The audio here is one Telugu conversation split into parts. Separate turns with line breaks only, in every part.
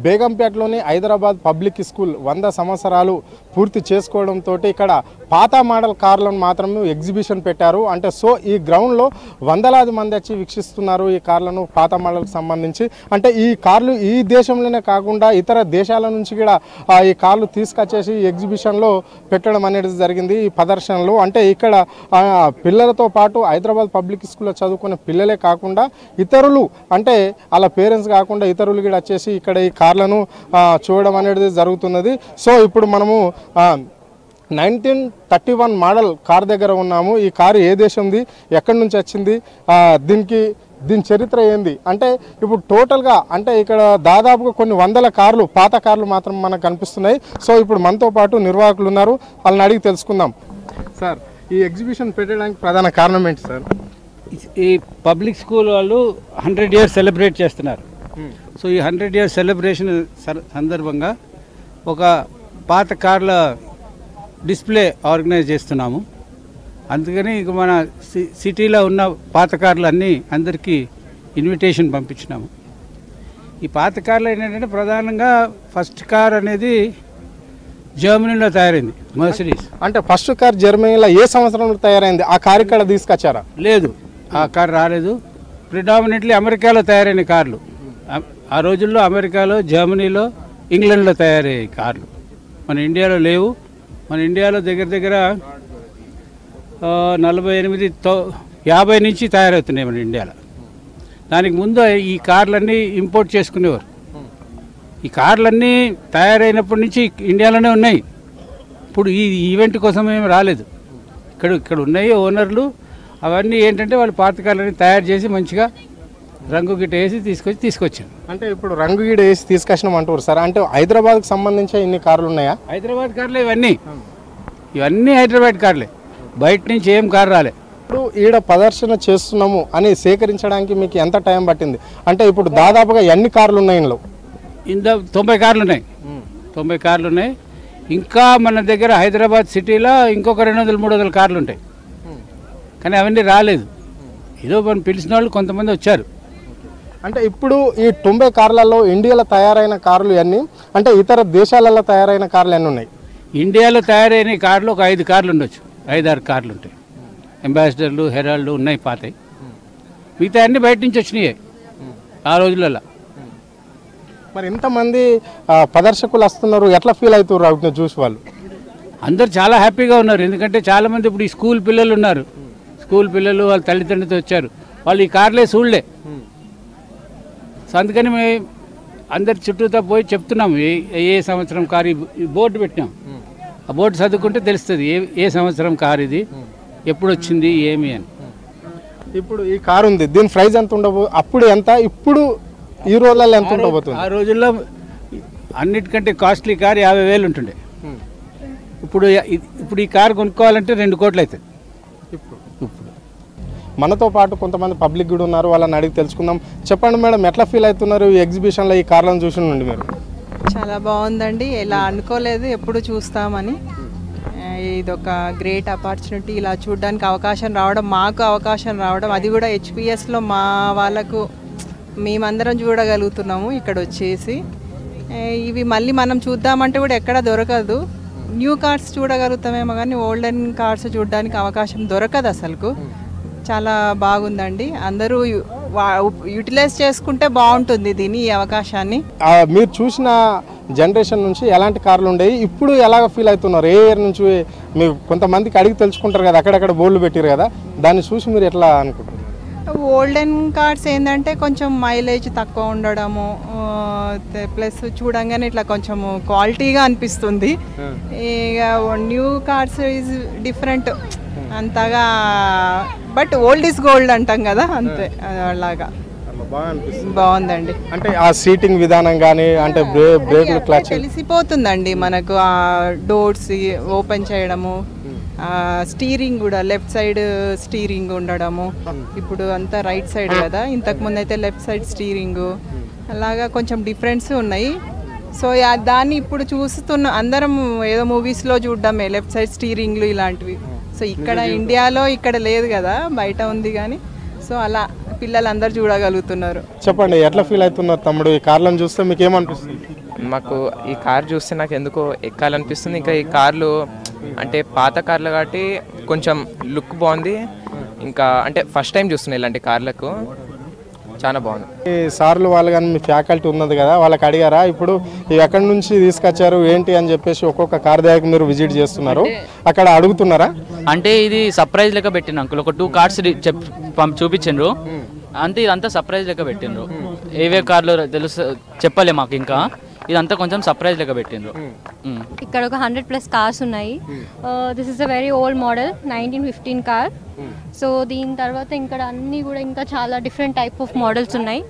బేగంపేటలోని హైదరాబాద్ పబ్లిక్ స్కూల్ 100 సంవత్సరాలు పూర్తి చేసుకోవడంతో ఇక్కడ పాత మోడల్ కార్లను మాత్రమే ఎగ్జిబిషన్ పెట్టారు. అంటే సో ఈ గ్రౌండ్లో వందలాది మంది వచ్చి వీక్షిస్తున్నారు ఈ కార్లను, పాత మోడల్కి సంబంధించి. అంటే ఈ కార్లు ఈ దేశంలోనే కాకుండా ఇతర దేశాల నుంచి కూడా ఈ కార్లు తీసుకొచ్చేసి ఎగ్జిబిషన్లో పెట్టడం అనేది జరిగింది. ఈ ప్రదర్శనలో అంటే ఇక్కడ పిల్లలతో పాటు హైదరాబాద్ పబ్లిక్ స్కూల్లో చదువుకునే పిల్లలే కాకుండా ఇతరులు అంటే వాళ్ళ పేరెంట్స్ కాకుండా ఇతరులు కూడా వచ్చేసి ఇక్కడ ఈ కార్లను చూడడం అనేది జరుగుతున్నది. సో ఇప్పుడు మనము 1931 మోడల్ కార్ దగ్గర ఉన్నాము. ఈ కారు ఏ దేశంది, ఎక్కడి నుంచి వచ్చింది, దీని చరిత్ర ఏంది అంటే ఇప్పుడు టోటల్గా అంటే ఇక్కడ దాదాపుగా కొన్ని వందల కార్లు, పాత కార్లు మాత్రం మనకు కనిపిస్తున్నాయి. సో ఇప్పుడు మనతో పాటు నిర్వాహకులు ఉన్నారు, వాళ్ళని అడిగి తెలుసుకుందాం. సార్, ఈ ఎగ్జిబిషన్ పెట్టడానికి ప్రధాన కారణం ఏంటి సార్?
ఈ పబ్లిక్ స్కూల్ వాళ్ళు 100 years సెలబ్రేట్ చేస్తున్నారు. సో ఈ 100 years సెలబ్రేషన్ సందర్భంగా ఒక పాత కార్ల డిస్ప్లే ఆర్గనైజ్ చేస్తున్నాము. అందుకని ఇక మన సిటీలో ఉన్న పాత కార్లు అన్నీ అందరికీ ఇన్విటేషన్ పంపించినాము. ఈ పాత కార్లు ఏంటంటే ప్రధానంగా ఫస్ట్ కార్ అనేది జర్మనీలో తయారైంది, మర్సిడీస్. అంటే
ఫస్ట్ కార్ జర్మనీలో ఏ సంవత్సరంలో తయారైంది? ఆ కార్ ఇక్కడ తీసుకొచ్చారా?
లేదు, ఆ కార్ రాలేదు. ప్రిడామినెంట్లీ అమెరికాలో తయారైన కార్లు. ఆ రోజుల్లో అమెరికాలో, జర్మనీలో, ఇంగ్లాండ్లో తయారయ్యే కార్లు మన ఇండియాలో లేవు. మన ఇండియాలో దగ్గర 48-50 నుంచి తయారవుతున్నాయి మన ఇండియాలో. దానికి ముందు ఈ కార్లన్నీ ఇంపోర్ట్ చేసుకునేవారు. ఈ కార్లన్నీ తయారైనప్పటి నుంచి ఇండియాలోనే ఉన్నాయి. ఇప్పుడు ఈ ఈవెంట్ కోసం ఏమి రాలేదు. ఇక్కడ ఉన్నాయి ఓనర్లు. అవన్నీ ఏంటంటే వాళ్ళు పాత కార్లని తయారు చేసి మంచిగా రంగు గిట్ట వేసి తీసుకొచ్చాను.
అంటే ఇప్పుడు రంగు గిట్ట వేసి తీసుకొచ్చినాం అంటారు సార్. అంటే హైదరాబాద్కి సంబంధించి ఇన్ని కార్లు ఉన్నాయా?
హైదరాబాద్ కార్లే ఇవన్నీ హైదరాబాద్ కార్లే, బయట నుంచి ఏం కారు రాలే.
ఇప్పుడు ఈడ ప్రదర్శన చేస్తున్నాము అని సేకరించడానికి మీకు ఎంత టైం పట్టింది? అంటే ఇప్పుడు దాదాపుగా ఎన్ని కార్లు ఉన్నాయి ఇందులో?
90 కార్లు ఉన్నాయి. 90 కార్లు ఉన్నాయి. ఇంకా మన దగ్గర హైదరాబాద్ సిటీలో ఇంకొక 200-300 కార్లు ఉంటాయి. కానీ అవన్నీ రాలేదు. ఏదో మనం పిలిచిన వాళ్ళు కొంతమంది వచ్చారు.
అంటే ఇప్పుడు ఈ 90 కార్లలో ఇండియాలో తయారైన కార్లు అన్నీ అంటే ఇతర దేశాలలో తయారైన కార్లు ఎన్ని ఉన్నాయి?
ఇండియాలో తయారైన కార్లు ఒక 5 కార్లు ఉండొచ్చు, 5-6 కార్లు ఉంటాయి. అంబాసిడర్లు, హెరాల్డ్ ఉన్నాయి పాతాయి. మిగతా అన్నీ బయట నుంచి వచ్చినాయి ఆ రోజులలో.
మరి ఇంతమంది ప్రదర్శకులు వస్తున్నారు, ఎట్లా ఫీల్ అవుతారు వాటిని చూసి? వాళ్ళు
అందరు చాలా హ్యాపీగా ఉన్నారు. ఎందుకంటే చాలామంది ఇప్పుడు ఈ స్కూల్ పిల్లలు ఉన్నారు. స్కూల్ పిల్లలు వాళ్ళ తల్లిదండ్రులతో వచ్చారు. వాళ్ళు ఈ కార్లే చూడలే. సో అందుకని మేము అందరి చుట్టూతో పోయి చెప్తున్నాము ఏ సంవత్సరం కారు. ఈ బోర్డు పెట్టినాం. ఆ బోర్డు చదువుకుంటే తెలుస్తుంది ఏ సంవత్సరం కారు ఇది, ఎప్పుడు వచ్చింది, ఏమి అని.
ఇప్పుడు ఈ కారు ఉంది, దీని ప్రైస్ ఎంత ఉండబో? అప్పుడు ఎంత, ఇప్పుడు ఈ రోజులలో ఎంత ఉండబోతుంది?
ఆ రోజుల్లో అన్నిటికంటే కాస్ట్లీ కారు 50,000 ఉంటుండే. ఇప్పుడు ఈ కారు కొనుక్కోవాలంటే 2 కోట్లు అవుతుంది. ఇప్పుడు మనతో పాటు కొంతమంది పబ్లిక్ కూడా ఉన్నారు, వాళ్ళని అడిగి తెలుసుకుందాం. చెప్పండి మేడం, ఎట్లా ఫీల్ అవుతున్నారు ఈ ఎగ్జిబిషన్లో ఈ కార్లను చూసి నుండి మీరు?
చాలా బాగుందండి. ఇలా అనుకోలేదు ఎప్పుడు చూస్తామని. ఇదొక గ్రేట్ ఆపర్చునిటీ. ఇలా చూడడానికి అవకాశం రావడం, మాకు అవకాశం రావడం, అది కూడా హెచ్పిఎస్లో మా వాళ్ళకు మేమందరం చూడగలుగుతున్నాము ఇక్కడ వచ్చేసి. ఇవి మళ్ళీ మనం చూద్దామంటే కూడా ఎక్కడ దొరకదు. న్యూ కార్స్ చూడగలుగుతామేమో కానీ ఓల్డెన్ కార్స్ చూడడానికి అవకాశం దొరకదు అసలుకు. చాలా బాగుందండి. అందరూ యూటిలైజ్ చేసుకుంటే బాగుంటుంది దీన్ని, ఈ అవకాశాన్ని.
మీరు చూసిన జనరేషన్ నుంచి ఎలాంటి కార్లు ఉండేవి, ఇప్పుడు ఎలాగ ఫీల్ అవుతున్నారు? ఏ ఇయర్ నుంచి మీరు కొంతమందికి అడిగి తెలుసుకుంటారు కదా, అక్కడక్కడ బోర్డులు పెట్టారు కదా, దాన్ని చూసి మీరు ఎట్లా అనుకుంటున్నారు?
ఓల్డెన్ కార్స్ ఏంటంటే కొంచెం మైలేజ్ తక్కువ ఉండడము, ప్లస్ చూడంగానే ఇట్లా కొంచెం క్వాలిటీగా అనిపిస్తుంది. ఇక న్యూ కార్స్ ఈజ్ డిఫరెంట్ అంతగా, బట్ ఓల్డ్ ఈజ్ గోల్డ్ అంటాం కదా, అంతే అలాగా బాగుందండి.
అంటే ఆ సీటింగ్ విధానం కానీ అంటే బ్రేక్లు క్లచ్
తెలిసిపోతుందండి మనకు. ఆ డోర్స్ ఓపెన్ చేయడము, స్టీరింగ్ కూడా లెఫ్ట్ సైడ్ స్టీరింగ్ ఉండడము. ఇప్పుడు అంతా రైట్ సైడ్ కదా, ఇంతకు ముందు అయితే లెఫ్ట్ సైడ్ స్టీరింగ్. అలాగా కొంచెం డిఫరెన్స్ ఉన్నాయి. సో దాన్ని ఇప్పుడు చూస్తున్న అందరం ఏదో మూవీస్లో చూడడమే లెఫ్ట్ సైడ్ స్టీరింగ్లు ఇలాంటివి. సో ఇక్కడ ఇండియాలో ఇక్కడ లేదు కదా, బయట ఉంది కానీ. సో అలా పిల్లలందరూ చూడగలుగుతున్నారు.
చెప్పండి, ఎట్లా ఫీల్ అవుతున్నారు తమ్ముడు ఈ కార్లను చూస్తే? మీకు ఏమనిపిస్తుంది?
మాకు ఈ కార్ చూస్తే నాకు ఎందుకో ఎక్కాలనిపిస్తుంది. ఇంకా ఈ కార్లు అంటే పాత కార్లు కాబట్టి కొంచెం లుక్ బాగుంది. ఇంకా అంటే ఫస్ట్ టైం చూస్తున్నాయి ఇలాంటి కార్లకు, చాలా బాగుంది.
ఈ సార్లు వాళ్ళు కానీ మీ ఫ్యాకల్టీ ఉన్నది కదా, వాళ్ళకి అడిగారా ఇప్పుడు ఇవి ఎక్కడి నుంచి తీసుకొచ్చారు ఏంటి అని చెప్పేసి? ఒక్కొక్క కార్ దగ్గర మీరు విజిట్ చేస్తున్నారు, అక్కడ అడుగుతున్నారా?
అంటే ఇది సర్ప్రైజ్ లెక్క పెట్టిన అంకుల్, ఒక 2 కార్స్ చూపించిండ్రు అంతే. ఇదంతా సర్ప్రైజ్ లెక్క పెట్టిండ్రు. ఏవే కార్లు తెలుసు చెప్పలే మాకు, ఇంకా ఇదంతా కొంచెం సర్ప్రైజ్ లెక్క పెట్టిండ్రు.
ఇక్కడ ఒక 100+ కార్స్ ఉన్నాయి. This is a very old model 1915 car. So దీని తర్వాత ఇక్కడ అన్నీ కూడా ఇంకా చాలా డిఫరెంట్ టైప్ ఆఫ్ మోడల్స్ ఉన్నాయి.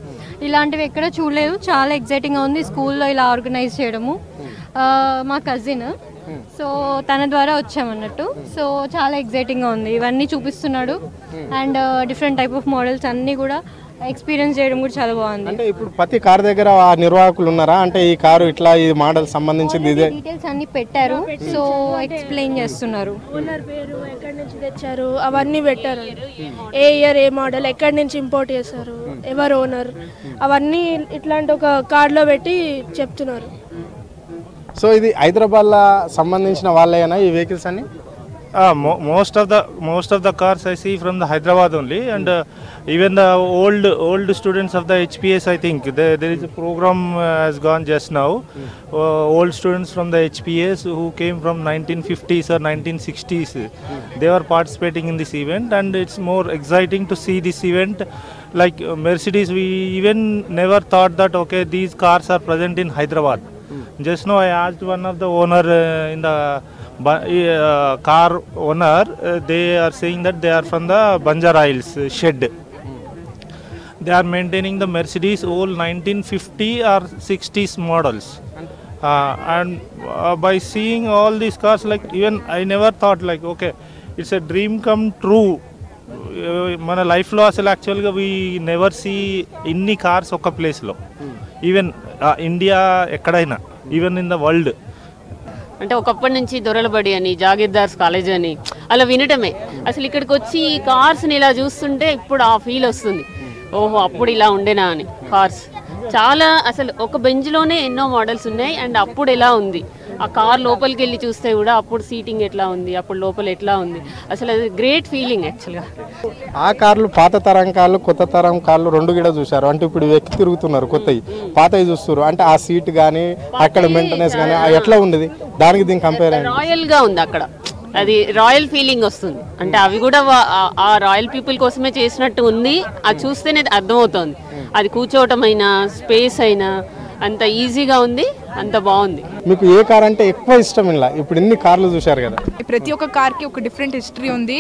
ఇలాంటివి ఎక్కడ చూడలేదు, చాలా ఎగ్జైటింగ్గా ఉంది. స్కూల్లో ఇలా ఆర్గనైజ్ చేయడము మా కజిన్, సో తన ద్వారా వచ్చామన్నట్టు. సో చాలా ఎగ్జైటింగ్గా ఉంది, ఇవన్నీ చూపిస్తున్నాడు. And different type of models అన్నీ కూడా ఎక్స్పీరియన్స్ చేయడం కూడా చాలా బాగుంది.
అంటే ఇప్పుడు ప్రతి కార్ దగ్గర ఆ నిర్వాహకులు ఉన్నారా? అంటే ఈ కారు ఇట్లా ఈ మోడల్ సంబంధించింది ఇదే
డీటెయిల్స్ అన్ని పెట్టారు, సో ఎక్స్ప్లెయిన్ చేస్తున్నారు.
ఓనర్ పేరు, ఎక్కడి నుంచి తెచ్చారు అవన్నీ పెట్టారు. ఏ ఇయర్, ఏ మోడల్, ఎక్కడి నుంచి ఇంపోర్ట్ చేశారు, ఎవరు ఓనర్, అవన్నీ ఇట్లాంటి ఒక కార్డులో పెట్టి చెప్తున్నారు.
సో ఇది హైదరాబాద్లో సంబంధించిన వాళ్ళేనా ఈ వెహికల్స్ అన్ని?
Most of the cars I see from the Hyderabad only, and even the old students of the HPS, I think there is a program has gone just now. Old students from the HPS who came from 1950s or 1960s, they were participating in this event, and it's more exciting to see this event. Like Mercedes, we even never thought that okay, these cars are present in Hyderabad. Just now I asked one of the owner in the car owner, they are saying that they are from the Banjara Hills shed. They are maintaining the Mercedes old 1950 or 60s models, and by seeing all these cars, like even I never thought like okay, it's a dream come true. మన లైఫ్లో అసలు యాక్చువల్గా వీ నెవర్ సీ ఇన్ని కార్స్ ఒక ప్లేస్లో, ఈవెన్ ఇండియా ఎక్కడైనా, ఈవెన్ ఇన్ ద వరల్డ్.
అంటే ఒకప్పటి నుంచి దొరలబడి అని, జాగీర్దార్స్ కాలేజ్ అని అలా వినటమే. అసలు ఇక్కడికి వచ్చి ఈ కార్స్ని ఇలా చూస్తుంటే ఇప్పుడు ఆ ఫీల్ వస్తుంది, ఓహో అప్పుడు ఇలా ఉండేనా అని. కార్స్ చాలా అసలు ఒక బెంచ్లోనే ఎన్నో మోడల్స్ ఉన్నాయి, అండ్ అప్పుడు ఎలా ఉంది ఆ కార్ లోపలికి వెళ్ళి చూస్తే కూడా అప్పుడు సీటింగ్ ఎట్లా ఉంది, అప్పుడు లోపల ఎట్లా ఉంది, అసలు అది గ్రేట్ ఫీలింగ్ యాక్చువల్గా.
ఆ కార్లు పాత తరం కార్లు, కొత్త తరం కార్లు రెండు కూడా చూశారు. అంటే ఇప్పుడు ఎక్కి తిరుగుతున్నారు, కొత్తవి పాతవి చూస్తారు. అంటే ఆ సీట్ కానీ అక్కడ మెయింటెనెన్స్ కానీ ఎట్లా ఉండేది, దానికి దీనికి కంపేర్ అయ్యి
రాయల్గా ఉంది అక్కడ, అది రాయల్ ఫీలింగ్ వస్తుంది. అంటే అవి కూడా ఆ రాయల్ పీపుల్ కోసమే చేసినట్టు ఉంది, అది చూస్తేనే అర్థమవుతుంది. అది కూర్చోవటం అయినా, స్పేస్ అయినా అంత ఈజీగా ఉంది, అంత బాగుంది.
మీకు ఏ కార్ అంటే ఎక్కువ ఇష్టం? ఇలా ఇప్పుడు ఇన్ని కార్లు చూశారు కదా,
ప్రతి ఒక్క కార్కి ఒక డిఫరెంట్ హిస్టరీ ఉంది.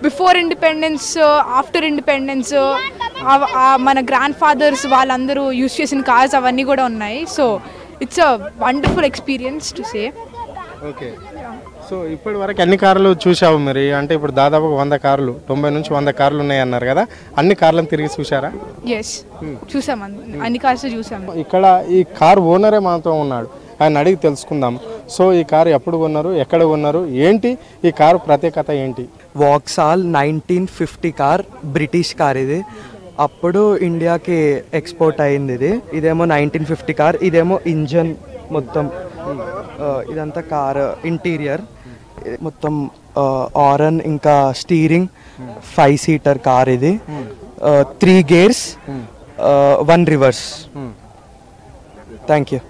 బిఫోర్ ఇండిపెండెన్స్, ఆఫ్టర్ ఇండిపెండెన్స్, మన గ్రాండ్ ఫాదర్స్ వాళ్ళందరూ యూజ్ చేసిన కార్స్ అవన్నీ కూడా ఉన్నాయి. So it's a wonderful experience to say.
Okay, so ఇప్పటి వరకు ఎన్ని కార్లు చూసావు మరి? అంటే ఇప్పుడు దాదాపు 100 కార్లు, 90 నుంచి 100 కార్లు ఉన్నాయి అన్నారు కదా, అన్ని కార్లను తిరిగి చూసారా?
ఎస్, చూసాం, అన్ని కార్స్ చూసాము.
ఇక్కడ ఈ కార్ ఓనరే మనతో ఉన్నాడు, ఆయన అడిగి తెలుసుకుందాం. సో ఈ కారు ఎప్పుడు కొన్నారు, ఎక్కడ కొన్నారు, ఏంటి ఈ కారు ప్రత్యేకత ఏంటి?
వాక్సాల్ 1950 కార్, బ్రిటిష్ కార్ ఇది. అప్పుడు ఇండియాకి ఎక్స్పోర్ట్ అయింది ఇది. ఇదేమో 1950 కార్, ఇదేమో ఇంజన్ మొత్తం, ఇదంతా కార్ ఇంటీరియర్ మొత్తం ఆరన్, ఇంకా స్టీరింగ్, 5 సీటర్ కార్ ఇది. 3 గేర్స్, 1 రివర్స్. Thank you.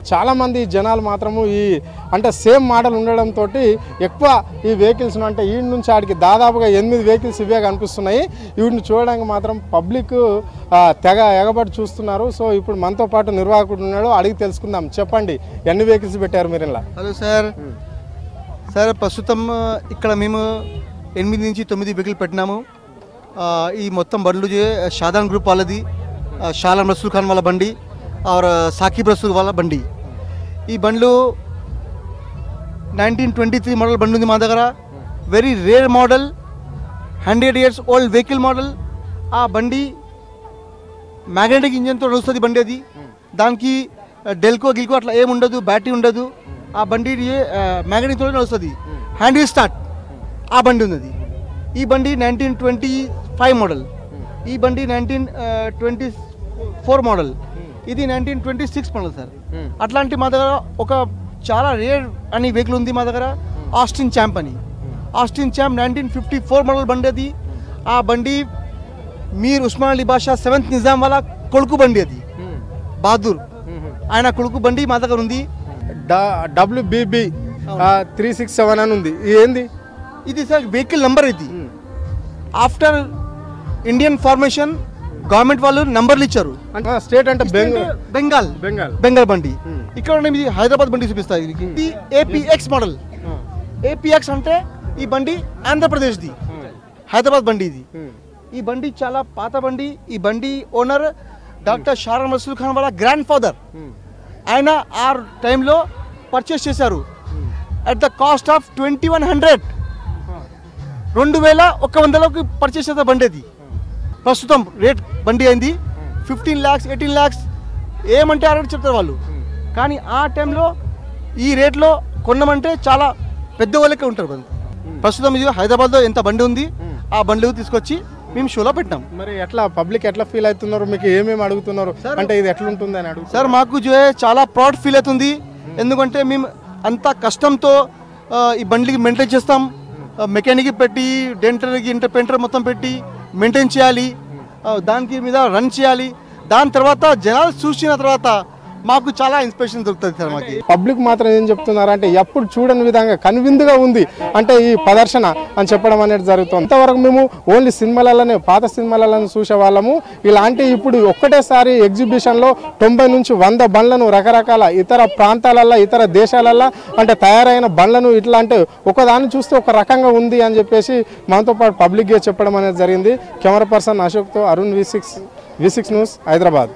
చాలా మంది జనాలు మాత్రము ఈ అంటే సేమ్ మోడల్ ఉండడంతో ఎక్కువ ఈ వెహికల్స్ అంటే ఈ నుంచి ఆడికి దాదాపుగా 8 వెహికల్స్ ఇవే కనిపిస్తున్నాయి. వీటిని చూడడానికి మాత్రం పబ్లిక్ తెగ ఎగబడి చూస్తున్నారు. సో ఇప్పుడు మనతో పాటు నిర్వాహకుడు ఉన్నాడు, అడిగి తెలుసుకుందాం. చెప్పండి, ఎన్ని వెహికల్స్ పెట్టారు మీరు ఇలా?
హలో సార్, ప్రస్తుతం ఇక్కడ మేము 8 నుంచి 9 వెహికల్ పెట్టినాము. ఈ మొత్తం బండ్లు షాదాన్ గ్రూప్ వాళ్ళది, షాలం రసూల్ ఖాన్ వాళ్ళ బండి, और साकिब रसूल वाला बंडी. ఈ బండ్లు 1923 మోడల్ బండి ఉంది మా దగ్గర. Very rare model, 100 years old vehicle model. ఆ బండి మ్యాగ్నెటిక్ ఇంజన్తో నడుస్తుంది బండి. అది దానికి డెల్కో గిల్కో అట్లా ఏముండదు, బ్యాటరీ ఉండదు. ఆ బండి మ్యాగ్నెటిక్తో నడుస్తుంది, హ్యాండ్ వీల్ స్టార్ట్. ఆ బండి ఉన్నది. ఈ బండి 1925 మోడల్, ఈ బండి 1924 మోడల్, ఇది 1926 మోడల్ సార్. అట్లాంటి మా దగ్గర ఒక చాలా రేర్ అని వెహికల్ ఉంది మా దగ్గర, ఆస్టిన్ ఛాంప్ అని. ఆస్టిన్ ఛాంప్ 1954 మోడల్ బండి అది. ఆ బండి మీర్ ఉస్మాన్ అలీ బాషా 7th నిజాం వాళ్ళ కొడుకు బండి అది, బహదూర్ ఆయన కొడుకు బండి మా దగ్గర ఉంది.
WBB 367 అని ఉంది. ఏంది
ఇది సార్? వెహికల్ నంబర్ ఇది. ఆఫ్టర్ ఇండియన్ ఫార్మేషన్ గవర్నమెంట్ వాళ్ళు నంబర్లు ఇచ్చారు.
స్టేట్ అంటే
బెంగాల్ బెంగాల్ బండి. ఇక్కడ ఇది హైదరాబాద్ బండి చూపిస్తారు. ఇది APX మోడల్. APX అంటే ఈ బండి ఆంధ్రప్రదేశ్ది, హైదరాబాద్ బండి ఇది. ఈ బండి చాలా పాత బండి. ఈ బండి ఓనర్ డాక్టర్ షారా మసూద్ ఖాన్ వాళ్ళ గ్రాండ్ ఫాదర్. ఆయన ఆ టైంలో పర్చేస్ చేశారు అట్ ద కాస్ట్ ఆఫ్ 2100, 2100కి పర్చేస్ చేసే బండి అది. ప్రస్తుతం రేట్ బండి అయింది 15 lakhs 18 lakhs ఏమంటే ఆ రేట్ చెప్తారు వాళ్ళు. కానీ ఆ టైంలో ఈ రేట్లో కొన్నామంటే చాలా పెద్ద వాళ్ళకే ఉంటారు బండి. ప్రస్తుతం ఇది హైదరాబాద్లో ఎంత బండి ఉంది ఆ బండ్లు తీసుకొచ్చి మేము షోలో పెట్టాం.
మరి ఎట్లా పబ్లిక్ ఎట్లా ఫీల్ అవుతున్నారు, మీకు ఏమేమి అడుగుతున్నారు, అంటే ఇది ఎట్లుంటుంది అని అడుగు
సార్. మాకు చాలా ప్రౌడ్ ఫీల్ అవుతుంది, ఎందుకంటే మేము అంత కష్టంతో ఈ బండ్లకి మెయింటైన్ చేస్తాం. మెకానిక్ పెట్టి డెంటర్కి ఇంటర్పెంటర్ మొత్తం పెట్టి మెయింటైన్ చేయాలి, దానికి మీద రన్ చేయాలి. దాని తర్వాత జనాలు చూసిన తర్వాత మాకు చాలా ఇన్స్పిరేషన్ దొరుకుతుంది సార్. మాకు
పబ్లిక్ మాత్రం ఏం చెప్తున్నారు అంటే ఎప్పుడు చూడని విధంగా కనువిందుగా ఉంది అంటే ఈ ప్రదర్శన అని చెప్పడం అనేది జరుగుతుంది. ఇంతవరకు మేము ఓన్లీ సినిమాలలోనే పాత సినిమాలలోనే చూసే వాళ్ళము. ఇలాంటి ఇప్పుడు ఒక్కటేసారి ఎగ్జిబిషన్లో 90 నుంచి 100 బండ్లను రకరకాల ఇతర ప్రాంతాలల్లో ఇతర దేశాలల్లో అంటే తయారైన బండ్లను ఇట్లా అంటే ఒకదాన్ని చూస్తే ఒక రకంగా ఉంది అని చెప్పేసి మనతో పాటు పబ్లిక్గా చెప్పడం అనేది జరిగింది. కెమెరా పర్సన్ అశోక్తో అరుణ్, V6 న్యూస్, హైదరాబాద్.